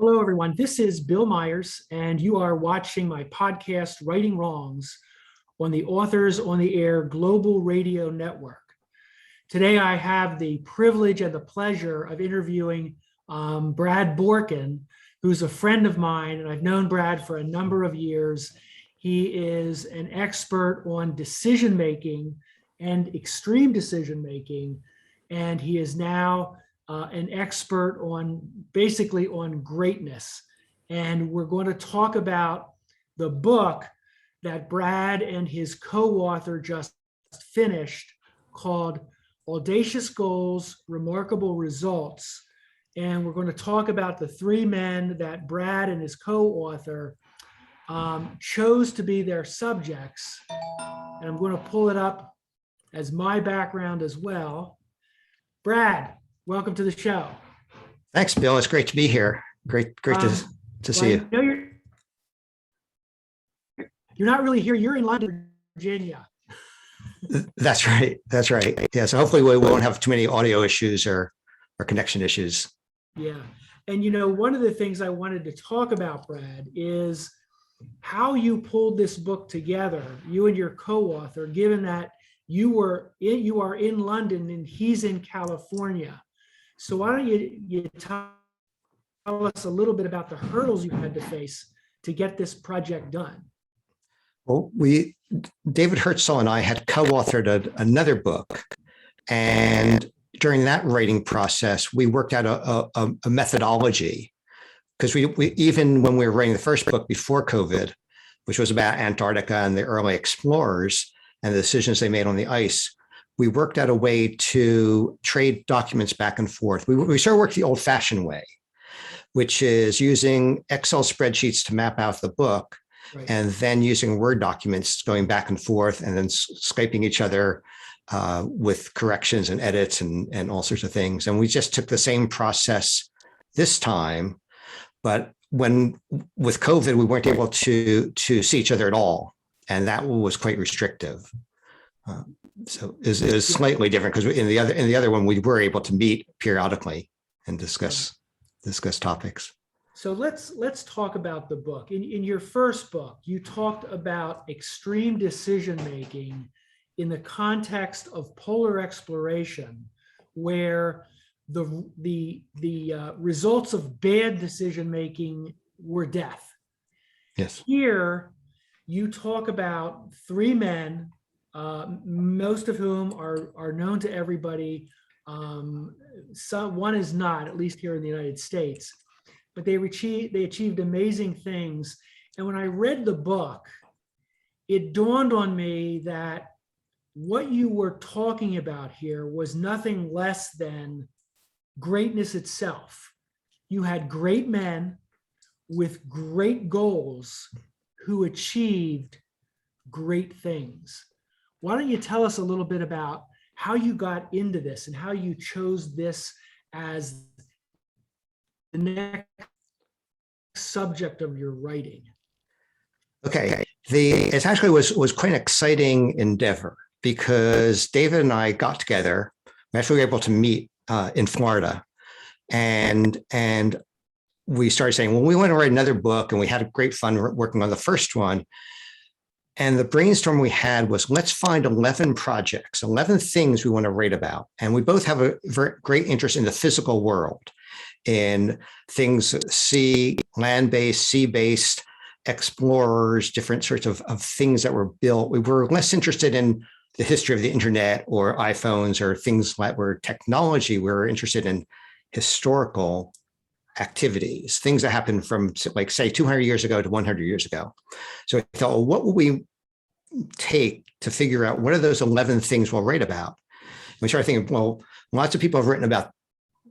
Hello, everyone. This is Bill Myers, and you are watching my podcast, Writing Wrongs, on the Authors on the Air Global Radio Network. Today, I have the privilege and the pleasure of interviewing Brad Borkan, who's a friend of mine, and I've known Brad for a number of years. He is an expert on decision-making and extreme decision-making, and he is now an expert on basically on greatness. And we're going to talk about the book that Brad and his co-author just finished called Audacious Goals, Remarkable Results. And we're going to talk about the three men that Brad and his co-author chose to be their subjects. And I'm going to pull it up as my background as well. Brad, welcome to the show. Thanks, Bill. It's great to be here. Great to see you. I know you're not really here. You're in London, Virginia. That's right. Yeah. So hopefully we won't have too many audio issues or connection issues. Yeah. And one of the things I wanted to talk about, Brad, is how you pulled this book together, you and your co-author, given that you are in London and he's in California. So why don't you tell us a little bit about the hurdles you had to face to get this project done? Well, David Herzl and I had co-authored another book, and during that writing process, we worked out a methodology, because we even when we were writing the first book before COVID, which was about Antarctica and the early explorers and the decisions they made on the ice, we worked out a way to trade documents back and forth. We sort of worked the old-fashioned way, which is using Excel spreadsheets to map out the book, right, and then using Word documents going back and forth, and then Skyping each other with corrections and edits and all sorts of things. And we just took the same process this time, but with COVID, we weren't able to see each other at all, and that was quite restrictive. So is slightly different, because in the other one we were able to meet periodically and discuss topics. So let's talk about the book. In your first book, you talked about extreme decision making in the context of polar exploration, where the results of bad decision making were death. Yes. Here, you talk about three men, most of whom are known to everybody. One is not, at least here in the United States, but they achieved amazing things. And when I read the book, it dawned on me that what you were talking about here was nothing less than greatness itself. You had great men with great goals who achieved great things. Why don't you tell us a little bit about how you got into this and how you chose this as the next subject of your writing? Okay, it actually was quite an exciting endeavor, because David and I got together. We actually were able to meet in Florida, and we started saying, well, we want to write another book, and we had great fun working on the first one. And the brainstorm we had was, let's find 11 projects, 11 things we want to write about. And we both have a very great interest in the physical world, in things land-based, sea-based, explorers, different sorts of things that were built. We were less interested in the history of the internet or iPhones or things like were technology. We were interested in historical activities, things that happened from, like, say, 200 years ago to 100 years ago. So I thought, well, what would we take to figure out what are those 11 things we'll write about? And we started thinking, well, lots of people have written about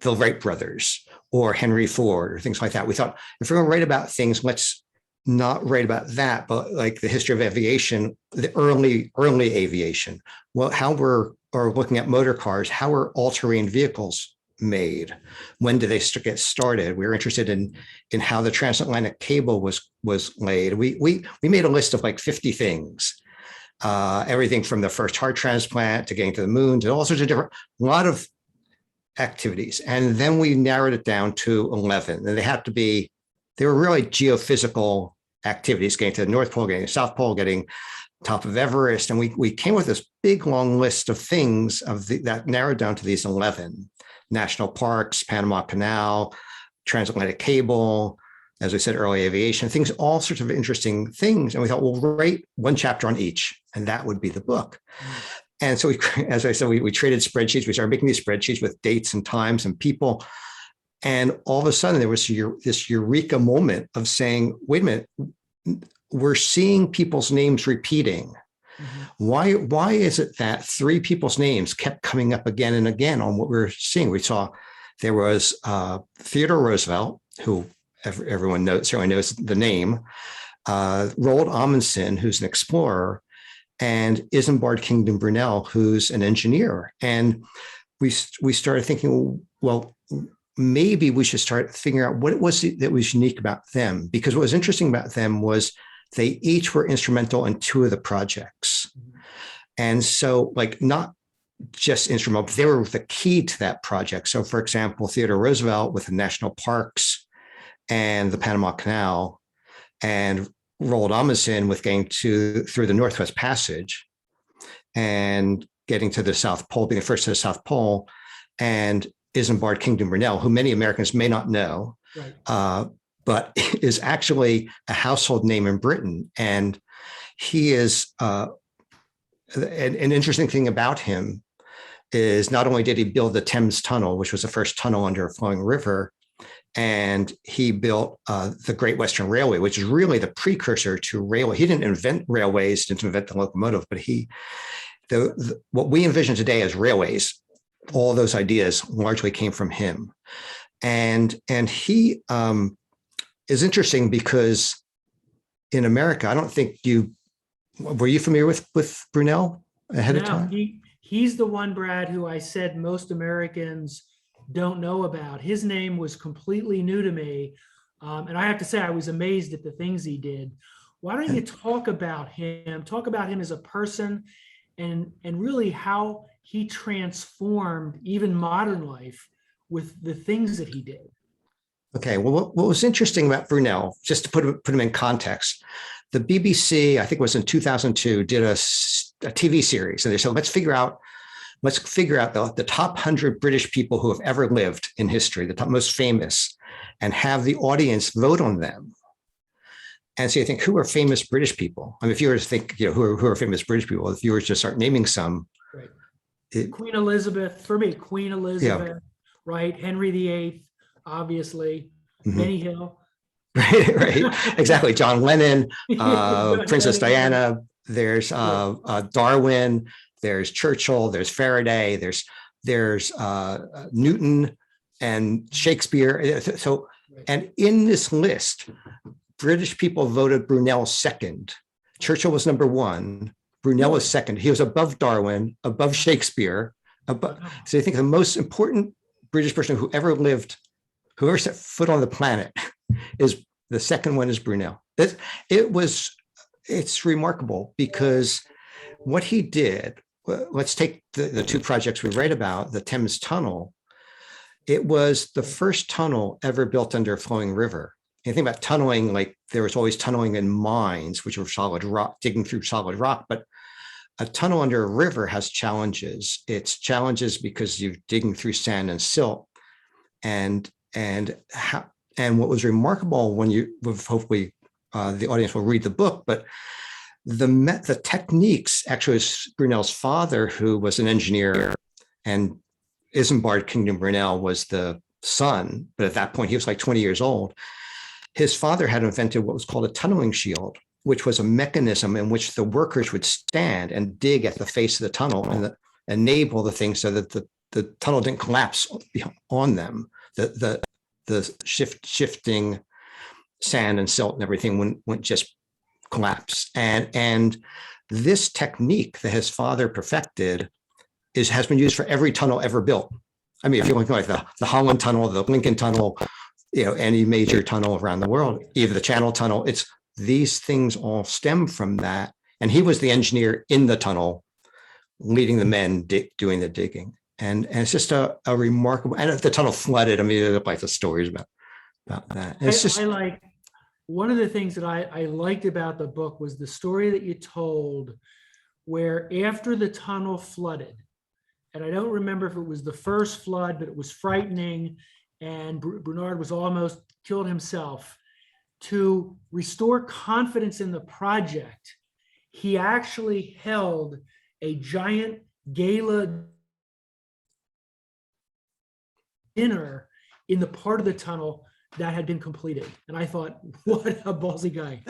the Wright brothers or Henry Ford or things like that. We thought, if we're going to write about things, let's not write about that, but like the history of aviation, the early aviation. Well, how we're looking at motor cars, how are all-terrain vehicles made? When did they get started? We were interested in how the transatlantic cable was laid. We made a list of like 50 things, everything from the first heart transplant to getting to the moon to all sorts of a lot of activities. And then we narrowed it down to 11, and they had to be they were really geophysical activities, getting to the North Pole, getting to the South Pole, getting top of Everest. And we came with this big, long list of things that narrowed down to these 11 national parks, Panama Canal, transatlantic cable, as I said, early aviation, things, all sorts of interesting things. And we thought, we'll write one chapter on each, and that would be the book. And so as I said, we traded spreadsheets. We started making these spreadsheets with dates and times and people. And all of a sudden there was this eureka moment of saying, wait a minute, we're seeing people's names repeating. Why is it that three people's names kept coming up again and again on what we were seeing? We saw there was Theodore Roosevelt, who everyone certainly knows the name, Roald Amundsen, who's an explorer, and Isambard Kingdom Brunel, who's an engineer. And we started thinking, well, maybe we should start figuring out what it was that was unique about them. Because what was interesting about them was they each were instrumental in two of the projects. And so, like, not just instrumental, but they were the key to that project. So, for example, Theodore Roosevelt with the national parks and the Panama Canal, and Roald Amundsen with getting through the Northwest Passage and getting to the South Pole, being the first to the South Pole, and Isambard Kingdom Brunel, who many Americans may not know, but is actually a household name in Britain. And he is an interesting thing about him is not only did he build the Thames Tunnel, which was the first tunnel under a flowing river, and he built the Great Western Railway, which is really the precursor to railway. He didn't invent railways, didn't invent the locomotive, but what we envision today as railways, all those ideas largely came from him. And he is interesting because in America, I don't think were you familiar with Brunel ahead of time? He's the one, Brad, who I said most Americans don't know about. His name was completely new to me. And I have to say, I was amazed at the things he did. Why don't you talk about him as a person and really how he transformed even modern life with the things that he did? Okay, well, what was interesting about Brunel, just to put him in context, the BBC, I think it was in 2002, did a TV series. And they said, let's figure out the top 100 British people who have ever lived in history, the top most famous, and have the audience vote on them. And so you think, who are famous British people? I mean, if you were to think, who are famous British people, if you were to start naming some. Right. Queen Elizabeth, for me, Queen Elizabeth, right? Henry VIII, obviously, Benny Hill. Right, exactly. John Lennon, Princess Diana, there's Darwin, there's Churchill, there's Faraday, there's Newton and Shakespeare. So, and in this list, British people voted Brunel second. Churchill was number one. Brunel was second. He was above Darwin, above Shakespeare. So you think the most important British person who ever lived, who ever set foot on the planet, is the second one is Brunel. It's remarkable because what he did. Let's take the two projects we write about, the Thames Tunnel. It was the first tunnel ever built under a flowing river. And think about tunneling, like there was always tunneling in mines, which were solid rock, digging through solid rock. But a tunnel under a river has challenges. It's challenges because you're digging through sand and silt. And what was remarkable hopefully the audience will read the book, but the techniques, actually, was Brunel's father, who was an engineer, and Isambard Kingdom Brunel was the son, but at that point he was like 20 years old. His father had invented what was called a tunneling shield, which was a mechanism in which the workers would stand and dig at the face of the tunnel and enable the thing so that the tunnel didn't collapse on them. The shifting sand and silt and everything wouldn't just collapse. And this technique that his father perfected has been used for every tunnel ever built. I mean, if you look like the Holland Tunnel, the Lincoln Tunnel, any major tunnel around the world, even the Channel Tunnel, these things all stem from that. And he was the engineer in the tunnel, leading the men doing the digging. And it's just a remarkable, and if the tunnel flooded, I mean, like the stories about that. It's one of the things that I liked about the book was the story that you told where after the tunnel flooded, and I don't remember if it was the first flood, but it was frightening, and Bernard was almost killed himself. To restore confidence in the project, he actually held a giant gala dinner in the part of the tunnel that had been completed. And I thought, what a ballsy guy.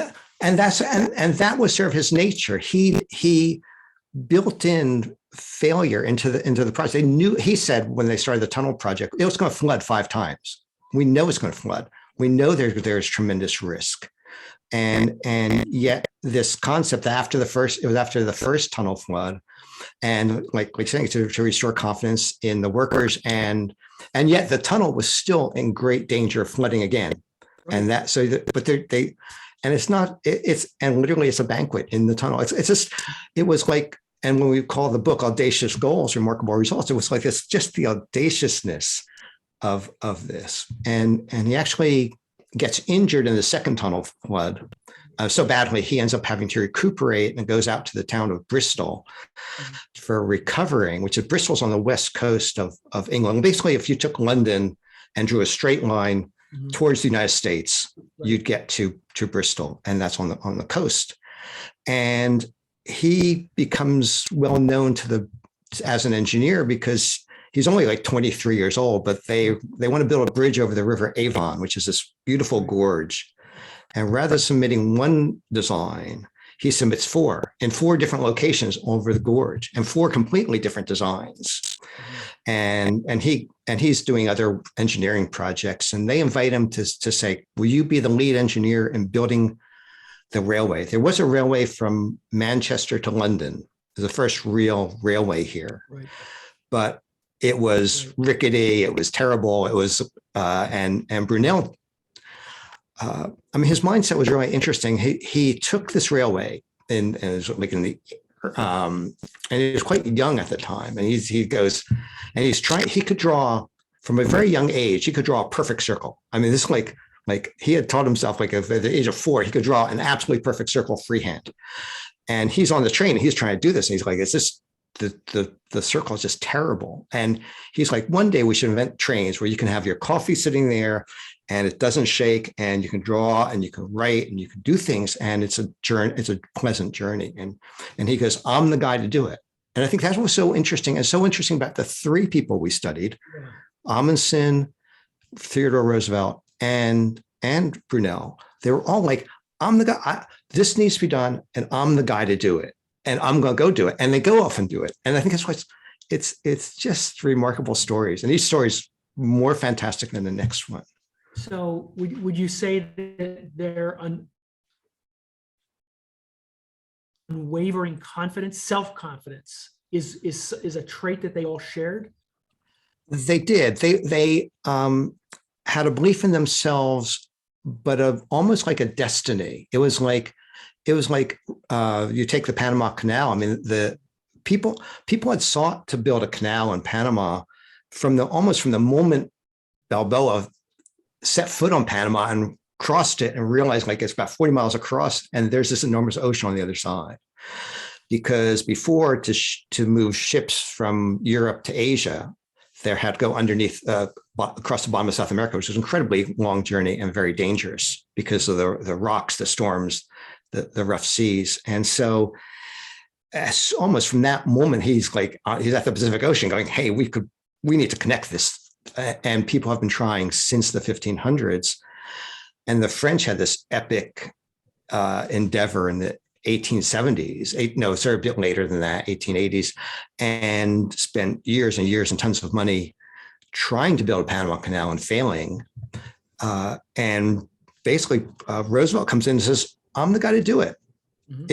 And that was sort of his nature. He built in failure into the project. They knew, he said when they started the tunnel project, it was going to flood 5 times. We know it's going to flood. We know there's tremendous risk. And yet this concept after the first tunnel flood, and like saying to restore confidence in the workers, and yet the tunnel was still in great danger of flooding again. Right. And that, so that, but they and it's not, and literally it's a banquet in the tunnel. It's just, it was like, and when we call the book Audacious Goals, Remarkable Results, it was like this, just the audaciousness of this. And he actually gets injured in the second tunnel flood so badly, he ends up having to recuperate and goes out to the town of Bristol for recovering, which is Bristol's on the west coast of England. Basically, if you took London and drew a straight line towards the United States, you'd get to Bristol, and that's on the coast. And he becomes well known as an engineer because he's only like 23 years old, but they want to build a bridge over the River Avon, which is this beautiful gorge. And rather than submitting one design, he submits 4 in 4 different locations over the gorge, and 4 completely different designs. And he's doing other engineering projects, and they invite him to say, will you be the lead engineer in building the railway? There was a railway from Manchester to London, the first real railway here. Right. But it was rickety, it was terrible, it was, and Brunel, I mean, his mindset was really interesting. He took this railway and it was like in the, and he was quite young at the time. And he goes, and he could draw from a very young age, he could draw a perfect circle. I mean, this is like he had taught himself, like at the age of 4, he could draw an absolutely perfect circle freehand. And he's on the train and he's trying to do this. And he's like, it's just, the circle is just terrible. And he's like, one day we should invent trains where you can have your coffee sitting there and it doesn't shake, and you can draw and you can write and you can do things. And it's a journey, it's a pleasant journey. And he goes, I'm the guy to do it. And I think that was so interesting, and so interesting about the 3 people we studied, Amundsen, Theodore Roosevelt, and Brunel. They were all like, I'm the guy, this needs to be done, and I'm the guy to do it. And I'm going to go do it. And they go off and do it. And I think that's why it's just remarkable stories. And each story is more fantastic than the next one. So would you say that their unwavering confidence, self-confidence is a trait that they all shared? They did. They had a belief in themselves, but almost like a destiny. It was like you take the Panama Canal. I mean, the people had sought to build a canal in Panama almost from the moment Balboa set foot on Panama and crossed it and realized like it's about 40 miles across and there's this enormous ocean on the other side. Because before, to move ships from Europe to Asia, there had to go underneath, across the bottom of South America, which was an incredibly long journey and very dangerous because of the rocks, the storms, the rough seas. And so almost from that moment, he's at the Pacific Ocean going, hey, we need to connect this. And people have been trying since the 1500s. And the French had this epic endeavor in the 1870s, a bit later than that, 1880s, and spent years and years and tons of money trying to build a Panama Canal and failing. And basically, Roosevelt comes in and says, I'm the guy to do it. Mm-hmm.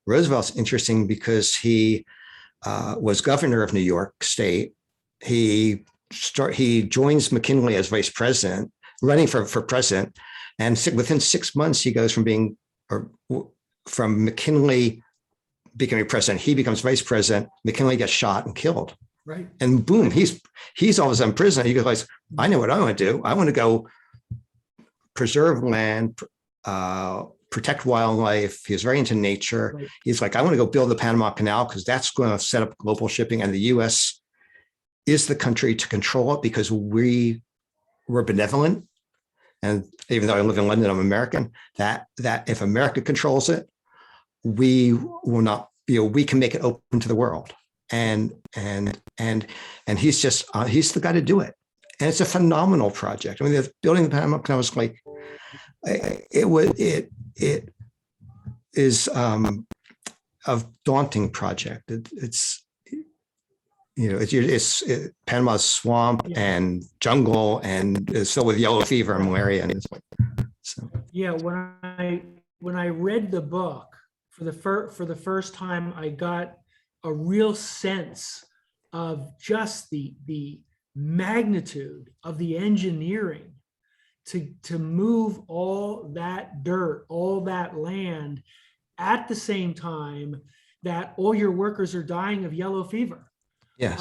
Roosevelt's interesting because he was governor of New York State. He joins McKinley as vice president, running for president, and within 6 months he goes from McKinley becoming president, he becomes vice president. McKinley gets shot and killed. Right, and boom, he's all of a sudden president. He goes, I know what I want to do. I want to go preserve land, protect wildlife. He was very into nature. Right. He's like, I want to go build the Panama Canal because that's going to set up global shipping, and the U.S. is the country to control it because we were benevolent. And even though I live in London, I'm American. That if America controls it, we will not. We can make it open to the world. And he's just he's the guy to do it. And it's a phenomenal project. I mean, building the Panama Canal was like it is a daunting project. It's Panama's swamp and jungle and it's filled with yellow fever and malaria. And it's like, so. Yeah, when I read the book for the first time, I got a real sense of just the magnitude of the engineering to move all that dirt, all that land at the same time that all your workers are dying of yellow fever. Yes.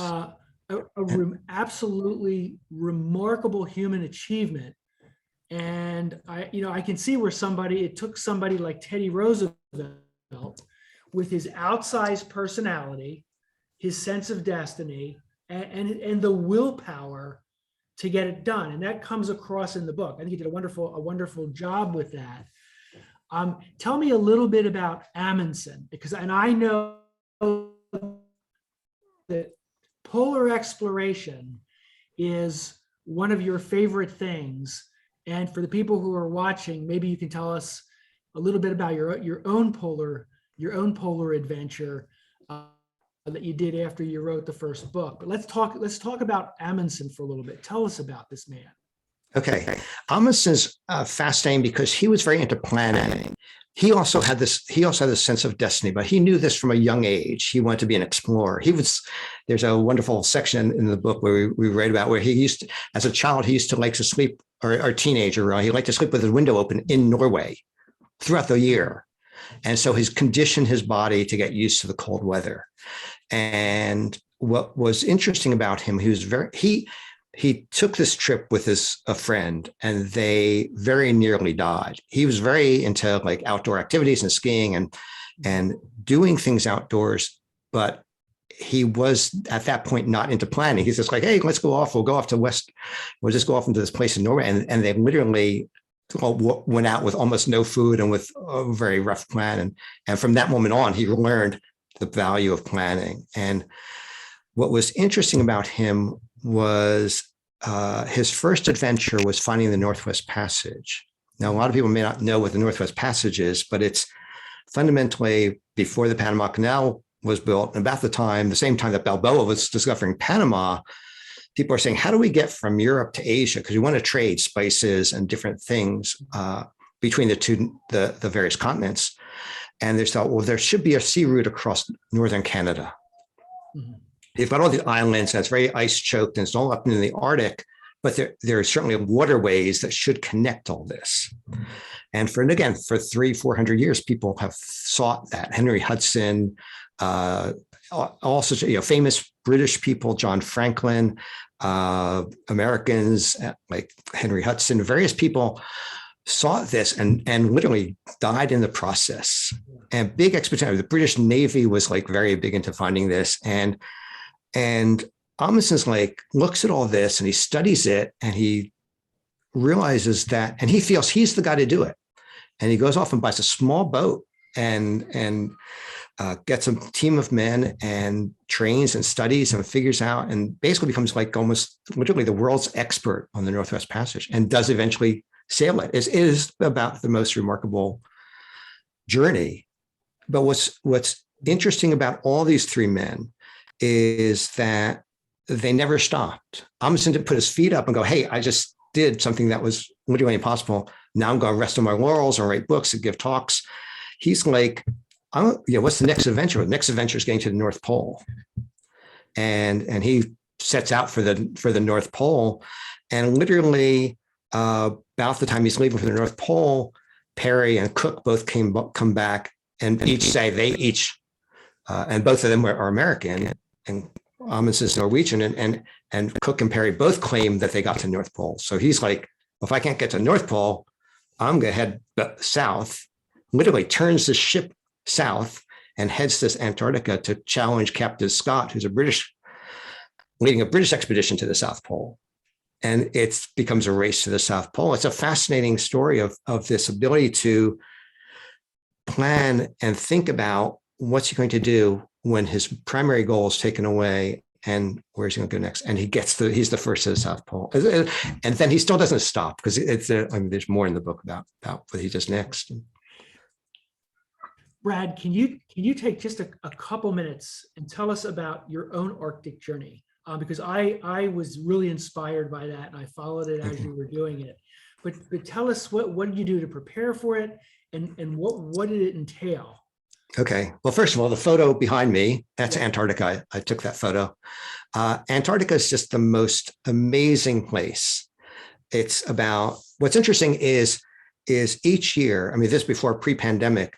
Absolutely remarkable human achievement. And I can see where it took somebody like Teddy Roosevelt with his outsized personality, his sense of destiny, and the willpower to get it done. And that comes across in the book. I think he did a wonderful job with that. Tell me a little bit about Amundsen, and I know that polar exploration is one of your favorite things. And for the people who are watching, maybe you can tell us a little bit about your own polar adventure that you did after you wrote the first book. But let's talk about Amundsen for a little bit. Tell us about this man. Okay, Amundsen's fascinating because he was very into planning. He also had this sense of destiny, but he knew this from a young age. He wanted to be an explorer. There's a wonderful section in the book where we write about where as a child, he used to like to sleep, or a teenager, he liked to sleep with his window open in Norway throughout the year. And so he's conditioned his body to get used to the cold weather. And what was interesting about him, he took this trip with a friend, and they very nearly died. He was very into like outdoor activities and skiing and doing things outdoors, but he was at that point not into planning. He's just like, hey, let's go off. We'll go off to West. We'll just go off into this place in Norway. And they literally went out with almost no food and with a very rough plan. And from that moment on, he learned the value of planning. And what was interesting about him was his first adventure was finding the Northwest Passage. Now, a lot of people may not know what the Northwest Passage is, but it's fundamentally before the Panama Canal was built, and about the same time that Balboa was discovering Panama, people are saying, how do we get from Europe to Asia? Because we want to trade spices and different things between the various continents. And they thought, well, there should be a sea route across northern Canada. Mm-hmm. They've got all the islands, and it's very ice choked, and it's all up in the Arctic, but there are certainly waterways that should connect all this. And for 300-400 years, people have sought that. Henry Hudson, also famous British people, John Franklin, Americans like Henry Hudson, various people sought this and literally died in the process. And big expedition. The British Navy was like very big into finding this. And Amundsen's like looks at all this and he studies it and he realizes that, and he feels he's the guy to do it. And he goes off and buys a small boat and gets a team of men and trains and studies and figures out and basically becomes like almost literally the world's expert on the Northwest Passage and does eventually sail it. It is about the most remarkable journey. But what's interesting about all these three men is that they never stopped. Amundsen didn't put his feet up and go, hey, I just did something that was literally impossible. Now I'm going to rest on my laurels and write books and give talks. He's like, what's the next adventure? The next adventure is getting to the North Pole. And he sets out for the North Pole. And literally about the time he's leaving for the North Pole, Perry and Cook both come back and and both of them are American, and Amundsen's Norwegian, and Cook and Perry both claim that they got to North Pole. So he's like, well, if I can't get to North Pole, I'm going to head south, literally turns the ship south and heads to Antarctica to challenge Captain Scott, who's leading a British expedition to the South Pole. And it becomes a race to the South Pole. It's a fascinating story of this ability to plan and think about what's he going to do when his primary goal is taken away and where's he going to go next. And he's the first to the South Pole. And then he still doesn't stop because there's more in the book about what he does next. Brad, can you take just a couple minutes and tell us about your own Arctic journey? Because I was really inspired by that and I followed it as you were doing it. But tell us what did you do to prepare for it and what did it entail? Okay. Well, first of all, the photo behind me, that's Antarctica. I took that photo. Antarctica is just the most amazing place. What's interesting is each year, I mean, this before pre-pandemic,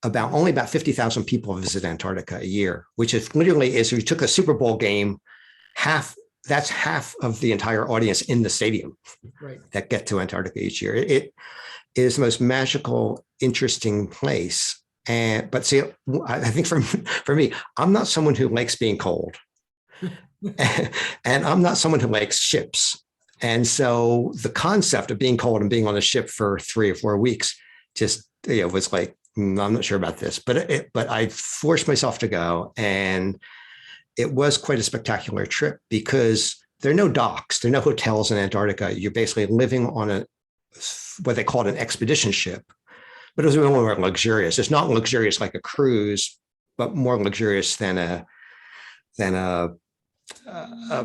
only about 50,000 people visit Antarctica a year, which is literally if you took a Super Bowl game, that's half of the entire audience in the stadium that get to Antarctica each year. It is the most magical, interesting place. But see, I think for me, I'm not someone who likes being cold, and I'm not someone who likes ships. And so the concept of being cold and being on a ship for 3 or 4 weeks just was like, I'm not sure about this. But I forced myself to go, and it was quite a spectacular trip because there are no docks, there are no hotels in Antarctica. You're basically living on what they called an expedition ship. But it was a little more luxurious. It's not luxurious like a cruise, but more luxurious than a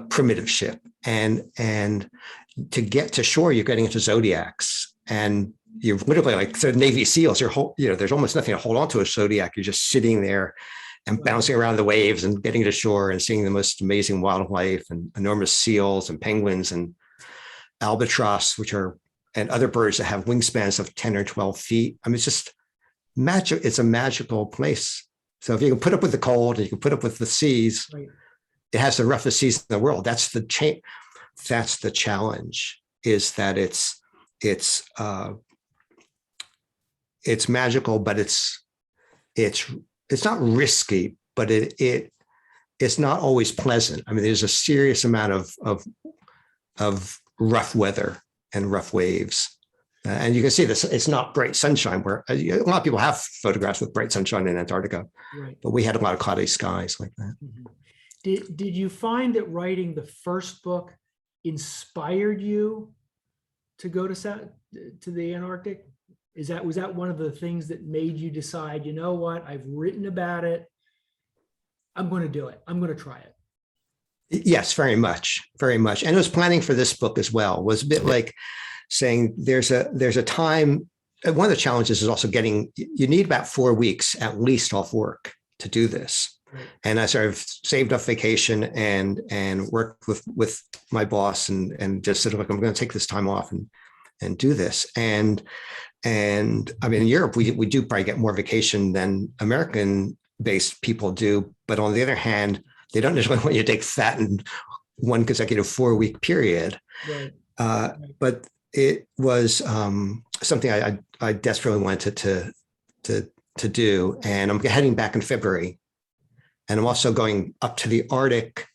primitive ship. And to get to shore, you're getting into zodiacs, and you're literally like the Navy SEALs. There's almost nothing to hold on to a zodiac. You're just sitting there and bouncing around the waves and getting to shore and seeing the most amazing wildlife and enormous seals and penguins and albatross, and other birds that have wingspans of 10 or 12 feet. I mean, it's just magic. It's a magical place. So if you can put up with the cold and you can put up with the seas, it has the roughest seas in the world. That's the challenge, is that it's magical, but it's not risky, but it's not always pleasant. I mean, there's a serious amount of rough weather and rough waves. And you can see this, it's not bright sunshine, where a lot of people have photographs with bright sunshine in Antarctica, but we had a lot of cloudy skies like that. Mm-hmm. Did you find that writing the first book inspired you to go to the Antarctic? Was that one of the things that made you decide, you know what, I've written about it, I'm going to do it, I'm going to try it? Yes, very much, very much. And it was planning for this book as well. It was a bit like saying there's a time. One of the challenges is also you need about 4 weeks at least off work to do this. Right. And I sort of saved up vacation and worked with my boss and just said, look, I'm going to take this time off and do this. And I mean, in Europe, we do probably get more vacation than American-based people do. But on the other hand, they don't necessarily want you to take that in one consecutive 4-week period. Right. But it was something I desperately wanted to do. And I'm heading back in February. And I'm also going up to the Arctic,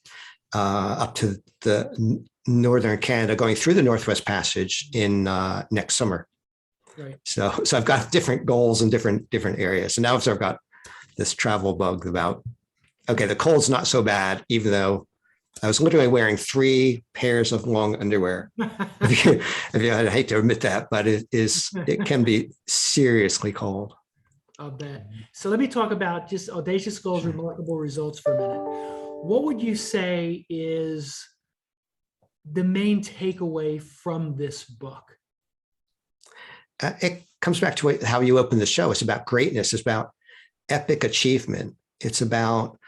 up to the northern Canada, going through the Northwest Passage in next summer. Right. So I've got different goals in different areas. And now I've got this travel bug about, okay, the cold's not so bad, even though I was literally wearing 3 pairs of long underwear. I hate to admit that, but it can be seriously cold. I'll bet. So let me talk about just Audacious Goals, remarkable results for a minute. What would you say is the main takeaway from this book? It comes back to how you open the show. It's about greatness. It's about epic achievement. It's about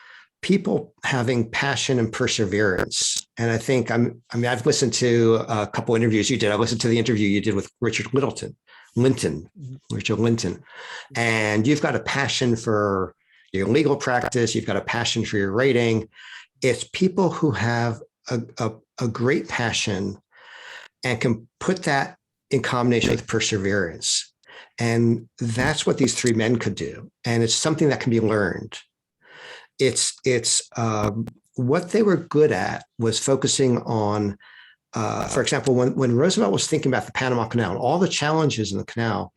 people having passion and perseverance. And I think I've listened to a couple interviews you did. I listened to the interview you did with Richard Linton, and you've got a passion for your legal practice. You've got a passion for your writing. It's people who have a great passion and can put that in combination with perseverance. And that's what these three men could do. And it's something that can be learned. It's what they were good at was focusing on, for example, when Roosevelt was thinking about the Panama Canal and all the challenges in the canal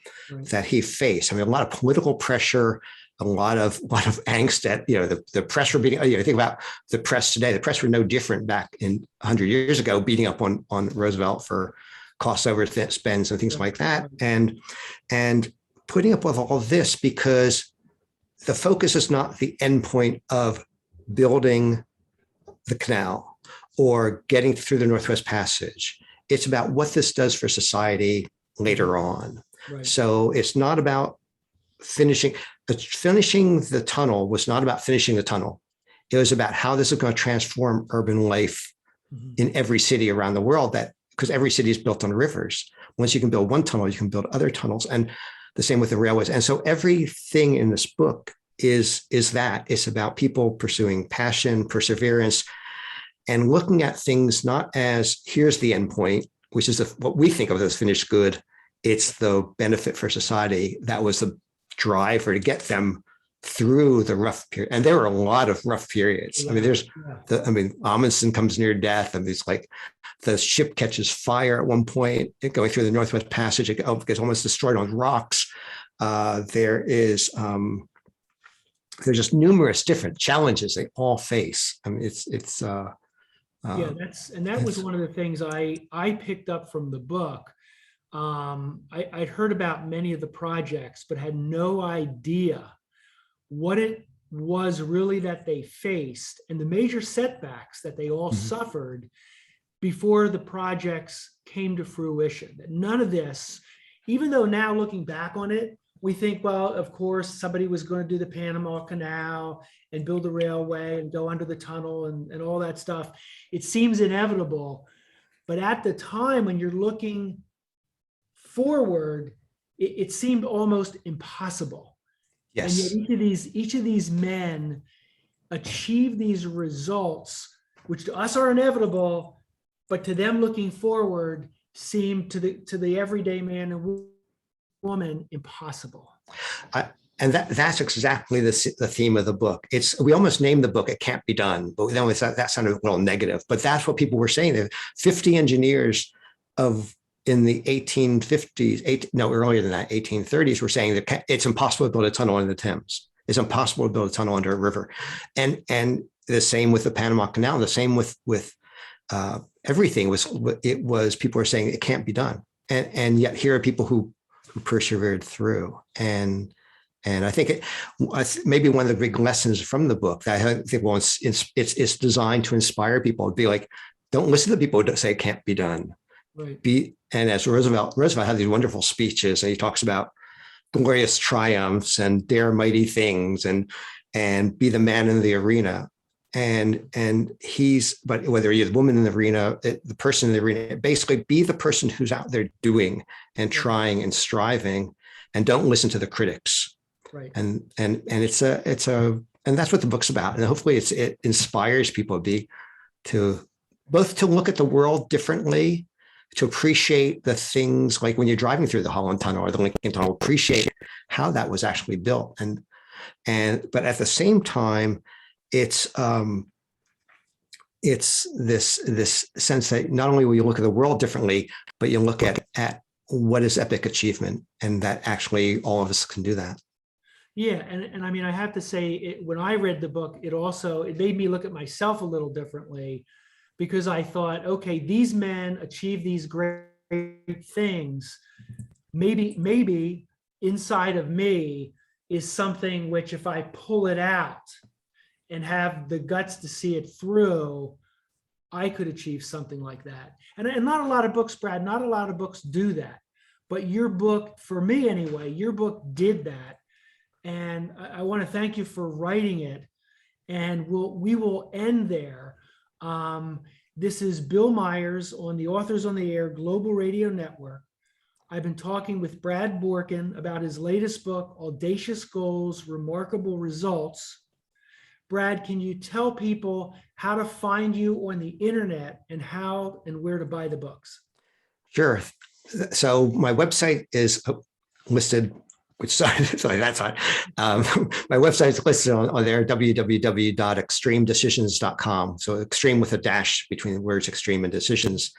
that he faced. I mean, a lot of political pressure, a lot of angst at, the press were beating, think about the press today. The press were no different back in 100 years ago, beating up on Roosevelt for cost over spends and things like that. And putting up with all this because the focus is not the end point of building the canal or getting through the Northwest Passage. It's about what this does for society later on. Right. So it's not about finishing the tunnel was not about finishing the tunnel. It was about how this is going to transform urban life in every city around the world, because every city is built on rivers. Once you can build one tunnel, you can build other tunnels, and the same with the railways. And so everything in this book is that it's about people pursuing passion, perseverance, and looking at things not as here's the end point, which is what we think of as finished good. It's the benefit for society. That was the driver to get them through the rough period. And there were a lot of rough periods. I mean, Amundsen comes near death. And it's like the ship catches fire at one point, going through the Northwest Passage. It gets almost destroyed on rocks. There's just numerous different challenges they all face. I mean, that was one of the things I picked up from the book. I'd heard about many of the projects, but had no idea what it was really that they faced and the major setbacks that they all suffered before the projects came to fruition. None of this, even though now looking back on it, we think, well, of course, somebody was going to do the Panama Canal and build a railway and go under the tunnel and all that stuff. It seems inevitable. But at the time when you're looking forward, it seemed almost impossible. Yes. And yet each of these men achieved these results, which to us are inevitable, but to them looking forward seemed to the everyday man and woman impossible. And that's exactly the theme of the book. We almost named the book "It Can't Be Done," but then that sounded a little negative. But that's what people were saying. There 50 engineers in the 1850s, earlier than that, 1830s, were saying that it's impossible to build a tunnel in the Thames. It's impossible to build a tunnel under a river. And the same with the Panama Canal, the same with everything was people were saying it can't be done. And yet here are people who persevered through. And I think maybe one of the big lessons from the book that I think, well, it's designed to inspire people to be like, don't listen to people who say it can't be done. Right. And as Roosevelt had these wonderful speeches, and he talks about glorious triumphs and dare mighty things and be the man in the arena. But whether you're the woman in the arena, the person in the arena, basically be the person who's out there doing and trying and striving, and don't listen to the critics. Right. And it's and that's what the book's about. And hopefully it inspires people to both to look at the world differently, to appreciate the things like when you're driving through the Holland Tunnel or the Lincoln Tunnel, appreciate how that was actually built. But at the same time, it's this sense that not only will you look at the world differently, but you look at what is epic achievement, and that actually all of us can do that. Yeah, and I mean, I have to say, when I read the book, it made me look at myself a little differently, because I thought, okay, these men achieved these great things. Maybe inside of me is something which, if I pull it out and have the guts to see it through, I could achieve something like that. And not a lot of books, Brad, not a lot of books do that. But your book, for me anyway, your book did that. And I want to thank you for writing it. And we will end there. This is Bill Myers on the Authors on the Air Global Radio Network. I've been talking with Brad Borkan about his latest book, Audacious Goals, Remarkable Results. Brad, can you tell people how to find you on the internet and how and where to buy the books? Sure. So my website is listed, which sorry, that's fine. My website is listed on there, www.extremedecisions.com. So extreme with a dash between the words extreme and decisions.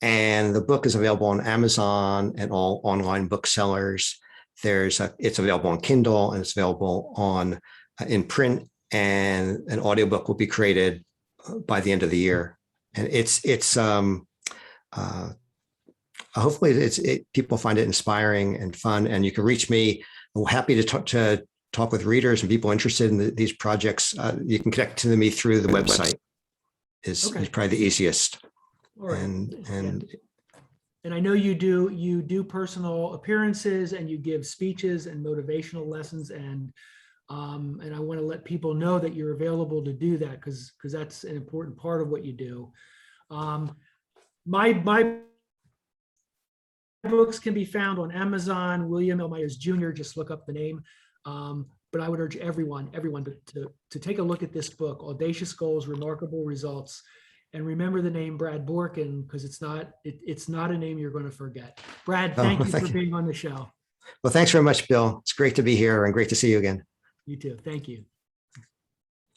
And the book is available on Amazon and all online booksellers. It's available on Kindle, and it's available on in print, and an audiobook will be created by the end of the year. And hopefully people find it inspiring and fun, and you can reach me. I'm happy to talk with readers and people interested in these projects. You can connect to me through the website. Is probably the easiest. All right. And I know you do personal appearances, and you give speeches and motivational lessons, and I want to let people know that you're available to do that, because that's an important part of what you do. My books can be found on Amazon. William L. Myers Jr. Just look up the name. But I would urge everyone to take a look at this book, Audacious Goals, Remarkable Results. And remember the name Brad Borkan, because it's not a name you're going to forget. Brad, thank you for being on the show. Well, thanks very much, Bill. It's great to be here and great to see you again. You too. Thank you.